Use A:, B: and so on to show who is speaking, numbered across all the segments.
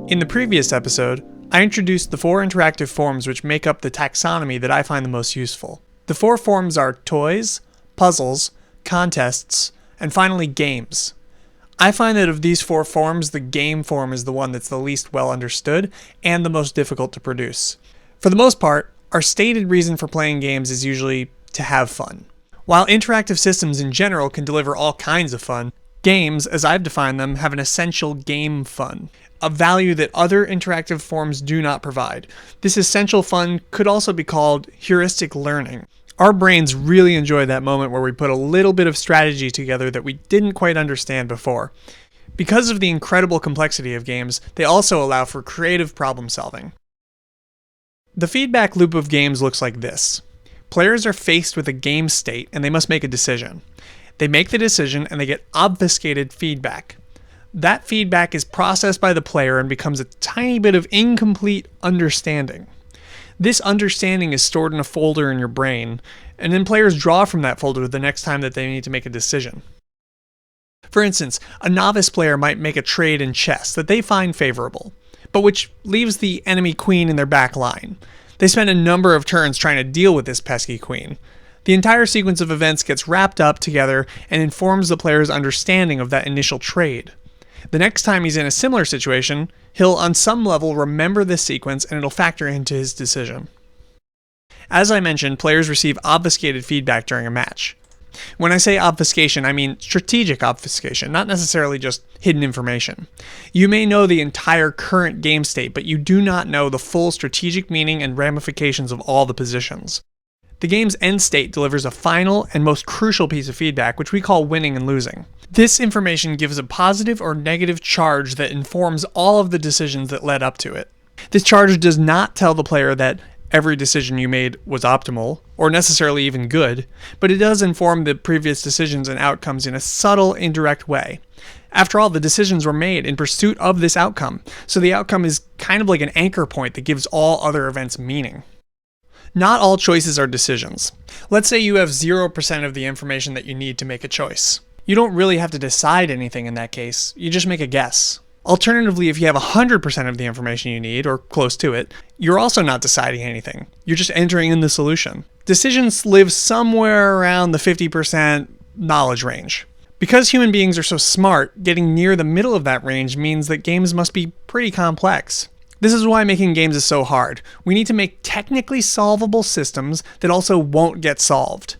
A: In the previous episode, I introduced the 4 interactive forms which make up the taxonomy that I find the most useful. The 4 forms are toys, puzzles, contests, and finally games. I find that of these 4 forms, the game form is the one that's the least well understood and the most difficult to produce. For the most part, our stated reason for playing games is usually to have fun. While interactive systems in general can deliver all kinds of fun, games, as I've defined them, have an essential game fun, a value that other interactive forms do not provide. This essential fun could also be called heuristic learning. Our brains really enjoy that moment where we put a little bit of strategy together that we didn't quite understand before. Because of the incredible complexity of games, they also allow for creative problem solving. The feedback loop of games looks like this. Players are faced with a game state and they must make a decision. They make the decision and they get obfuscated feedback. That feedback is processed by the player and becomes a tiny bit of incomplete understanding. This understanding is stored in a folder in your brain, and then players draw from that folder the next time that they need to make a decision. For instance, a novice player might make a trade in chess that they find favorable, but which leaves the enemy queen in their back line. They spend a number of turns trying to deal with this pesky queen. The entire sequence of events gets wrapped up together and informs the player's understanding of that initial trade. The next time he's in a similar situation, he'll on some level remember this sequence and it'll factor into his decision. As I mentioned, players receive obfuscated feedback during a match. When I say obfuscation, I mean strategic obfuscation, not necessarily just hidden information. You may know the entire current game state, but you do not know the full strategic meaning and ramifications of all the positions. The game's end state delivers a final and most crucial piece of feedback, which we call winning and losing. This information gives a positive or negative charge that informs all of the decisions that led up to it. This charge does not tell the player that every decision you made was optimal, or necessarily even good, but it does inform the previous decisions and outcomes in a subtle, indirect way. After all, the decisions were made in pursuit of this outcome, so the outcome is kind of like an anchor point that gives all other events meaning. Not all choices are decisions. Let's say you have 0% of the information that you need to make a choice. You don't really have to decide anything in that case, you just make a guess. Alternatively, if you have 100% of the information you need, or close to it, you're also not deciding anything. You're just entering in the solution. Decisions live somewhere around the 50% knowledge range. Because human beings are so smart, getting near the middle of that range means that games must be pretty complex. This is why making games is so hard. We need to make technically solvable systems that also won't get solved.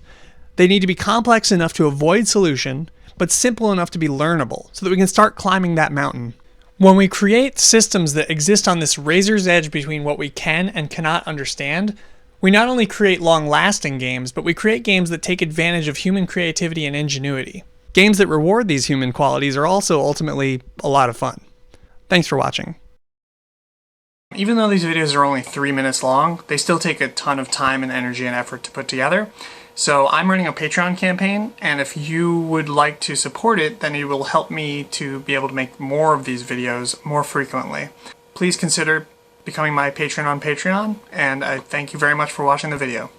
A: They need to be complex enough to avoid solution, but simple enough to be learnable, so that we can start climbing that mountain. When we create systems that exist on this razor's edge between what we can and cannot understand, we not only create long-lasting games, but we create games that take advantage of human creativity and ingenuity. Games that reward these human qualities are also ultimately a lot of fun. Thanks for watching. Even though these videos are only 3 minutes long, they still take a ton of time and energy and effort to put together. So I'm running a Patreon campaign, and if you would like to support it, then it will help me to be able to make more of these videos more frequently. Please consider becoming my patron on Patreon, and I thank you very much for watching the video.